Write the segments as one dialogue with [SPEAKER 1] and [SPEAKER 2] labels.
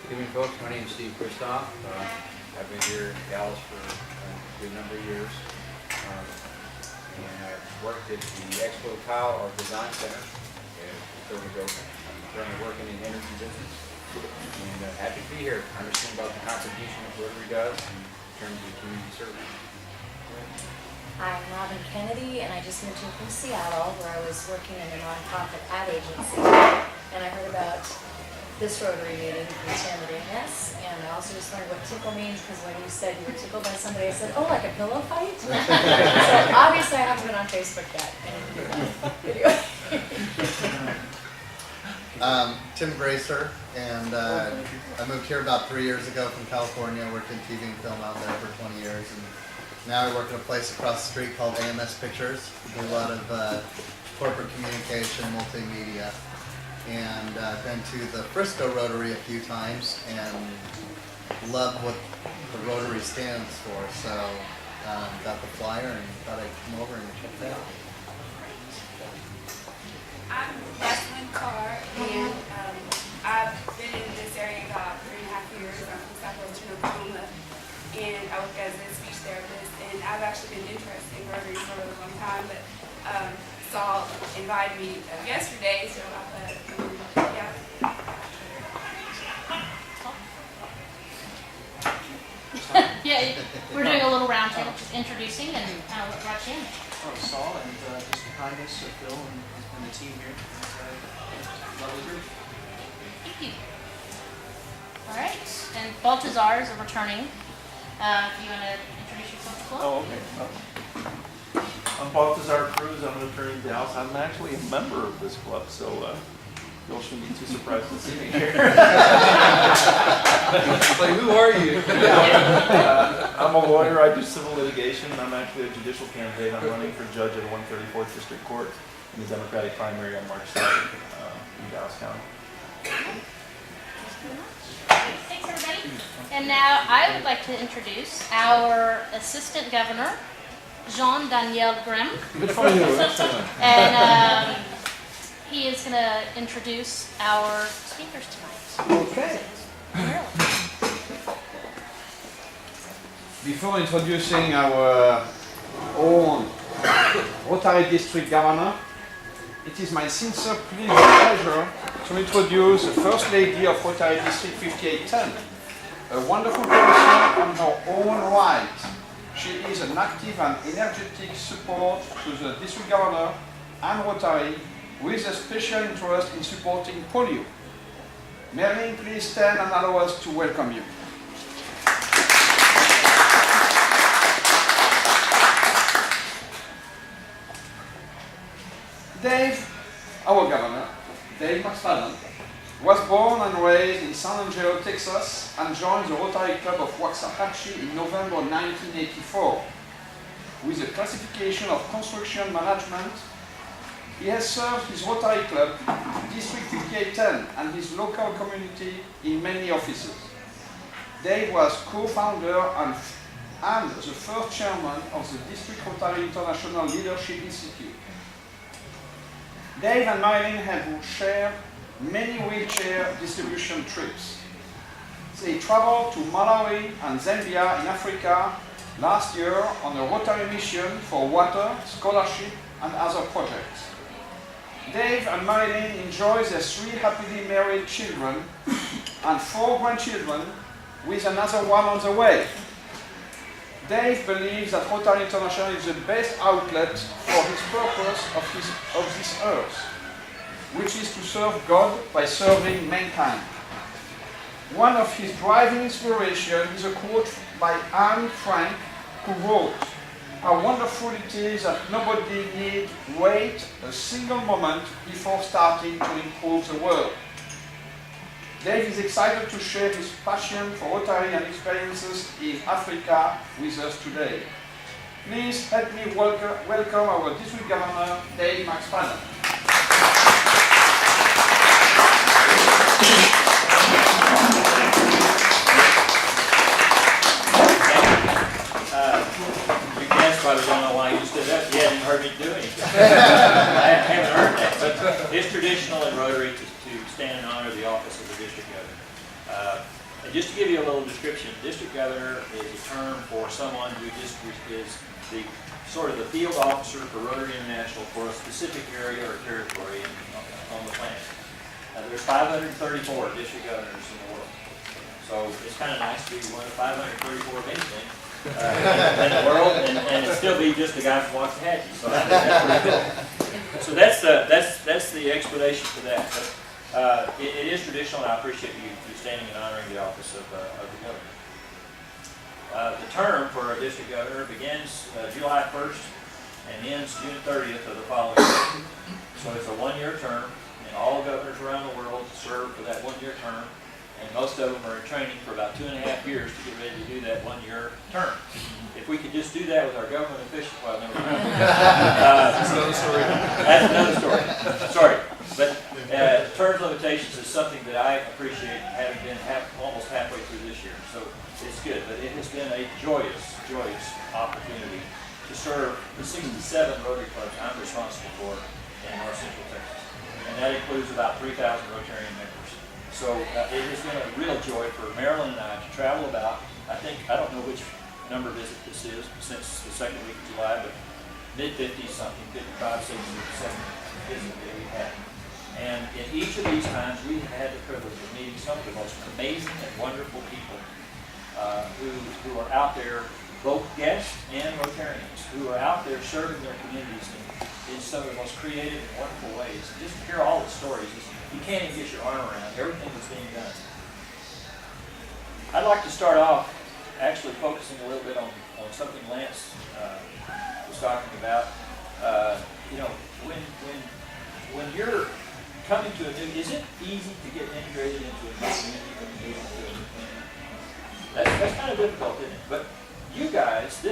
[SPEAKER 1] Good evening, folks. My name is Steve Kristoff. I've been here in Dallas for a good number of years. And I've worked at the Expo Tile Art Design Center. It was open. I'm currently working in the energy business. And happy to be here. I understand about the contribution that Rotary does in terms of community service.
[SPEAKER 2] I'm Robin Kennedy, and I just moved in from Seattle, where I was working in a nonprofit ad agency. And I heard about this Rotary meeting from Tim Davis, and I also just learned what tickle means, because when you said you were tickled by somebody, I said, oh, like a pillow fight? So obviously I haven't been on Facebook yet. Anyway.
[SPEAKER 3] Tim Gracer, and I moved here about 3 years ago from California. Worked in TV and film out there for 20 years, and now I work at a place across the street called AMS Pictures. We do a lot of corporate communication, multimedia, and been to the Frisco Rotary a few times and love what the Rotary stands for. So got the flyer and thought I'd come over and check it out.
[SPEAKER 4] I'm Marilyn Carr, and I've been in this area about 3.5 years. I'm from Southwestern Oklahoma, and I work as a speech therapist. And I've actually been interested in Rotary for a long time, but Saul invited me yesterday, so I thought, yeah.
[SPEAKER 5] Yeah, we're doing a little round table, just introducing and what brought you in.
[SPEAKER 6] Oh, Saul, and just behind us, Phil and the team here. Lovely group.
[SPEAKER 5] Thank you. All right, and Baltazar is a returning. You want to introduce yourself as well?
[SPEAKER 7] Oh, okay. I'm Baltazar Cruz. I'm an attorney in Dallas. I'm actually a member of this club, so you all shouldn't be too surprised to see me here.
[SPEAKER 1] Like, who are you?
[SPEAKER 7] I'm a lawyer. I do civil litigation. I'm actually a judicial candidate. I'm running for judge at 134th District Court in the Democratic primary on March 2nd in Dallas County.
[SPEAKER 5] Thanks, everybody. And now I would like to introduce our Assistant Governor, Jean-Daniel Grimm.
[SPEAKER 1] Good for you.
[SPEAKER 5] And he is going to introduce our speakers tonight.
[SPEAKER 8] Okay.
[SPEAKER 5] Marilyn.
[SPEAKER 8] Before introducing our own Rotary District Governor, it is my sincere pleasure to introduce the First Lady of Rotary District 5810, a wonderful person on her own right. She is an active and energetic support to the District Governor and Rotary, with a special interest in supporting polio. Marilyn, please stand and allow us to welcome you. Dave, our governor, Dave McSpadden, was born and raised in San Angelo, Texas, and joined the Rotary Club of Waxahachie in November 1984. With a classification of construction management, he has served his Rotary Club, District 5810, and his local community in many offices. Dave was co-founder and the first chairman of the District Rotary International Leadership Institute. Dave and Marilyn have shared many wheelchair distribution trips. They traveled to Malawi and Zambia in Africa last year on a Rotary mission for water, scholarship, and other projects. Dave and Marilyn enjoy their 3 happily married children and 4 grandchildren, with another one on the way. Dave believes that Rotary International is the best outlet for his purpose of this earth, which is to serve God by serving mankind. One of his driving inspirations is a quote by Anne Frank, who wrote, "How wonderful it is that nobody need wait a single moment before starting to improve the world." Dave is excited to share his passion for Rotary and experiences in Africa with us today. Please help me welcome our District Governor, Dave McSpadden.
[SPEAKER 9] You guessed probably don't know why you stood up. You hadn't heard me do anything. I haven't heard that. But it's traditional in Rotary to stand and honor the office of the district governor. And just to give you a little description, district governor is a term for someone who just is the sort of the field officer for Rotary International for a specific area or territory on the planet. There's 534 district governors in the world. So it's kind of nice to be one of 534 of anything in the world, and still be just the guy from Waxahachie. So I think that's pretty cool. So that's the explanation for that. But it is traditional, and I appreciate you standing and honoring the office of the governor. The term for a district governor begins July 1st and ends June 30th of the following year. So it's a one-year term, and all governors around the world serve for that one-year term. And most of them are in training for about 2.5 years to get ready to do that one-year term. If we could just do that with our government officials, well, never mind.
[SPEAKER 7] That's another story.
[SPEAKER 9] That's another story. Sorry. But term limitations is something that I appreciate, having been almost halfway through this year. So it's good. But it has been a joyous opportunity to serve the 67 Rotary clubs I'm responsible for in North Central Texas. And that includes about 3,000 Rotarian members. So it has been a real joy for Marilyn and I to travel about. I don't know which number visit this is since the second week of July, but mid-50s something, 55, 60, 70 visit that we've had. And in each of these times, we've had the privilege of meeting some of the most amazing and wonderful people who are out there, both guests and Rotarians, who are out there serving their communities in some of the most creative and wonderful ways. And just to hear all the stories, you can't even get your arm around everything that's being done. I'd like to start off actually focusing a little bit on something Lance was talking about. You know, when you're coming to a new, is it easy to get integrated into a new community? That's kind of difficult, isn't it? But you guys,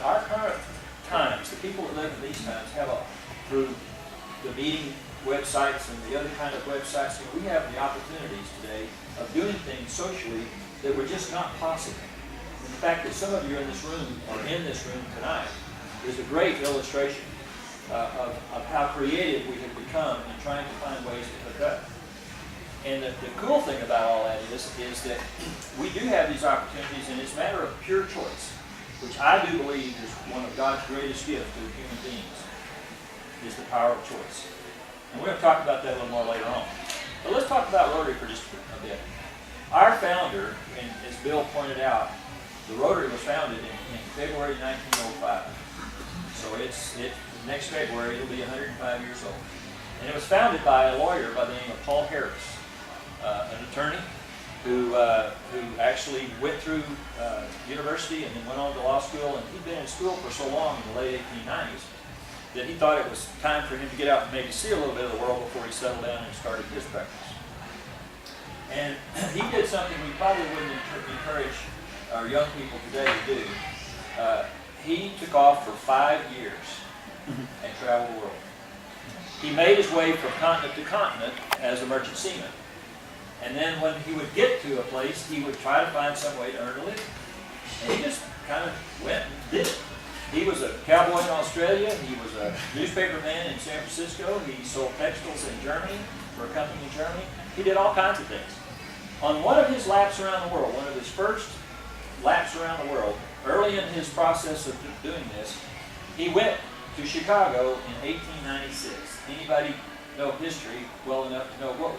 [SPEAKER 9] our current times, the people that live in these times have through the meeting websites and the other kind of websites, we have the opportunities today of doing things socially that were just not possible. And the fact that some of you in this room tonight is a great illustration of how creative we have become in trying to find ways to hook up. And the cool thing about all that is that we do have these opportunities, and it's a matter of pure choice, which I do believe is one of God's greatest gifts to human beings, is the power of choice. And we're going to talk about that a little more later on. But let's talk about Rotary for just a bit. Our founder, and as Bill pointed out, the Rotary was founded in February 1905. So next February it'll be 105 years old. And it was founded by a lawyer by the name of Paul Harris, an attorney who actually went through university and then went on to law school. And he'd been in school for so long in the late 1890s that he thought it was time for him to get out and maybe see a little bit of the world before he settled down and started his practice. And he did something we probably wouldn't encourage our young people today to do. He took off for 5 years and traveled the world. He made his way from continent to continent as a merchant seaman. And then when he would get to a place, he would try to find some way to earn a living. And he just kind of went and did it. He was a cowboy in Australia. He was a newspaper man in San Francisco. He sold textiles in Germany for a company in Germany. He did all kinds of things. On one of his laps around the world, one of his first laps around the world, early in his process of doing this, he went to Chicago in 1896. Anybody know history well enough to know what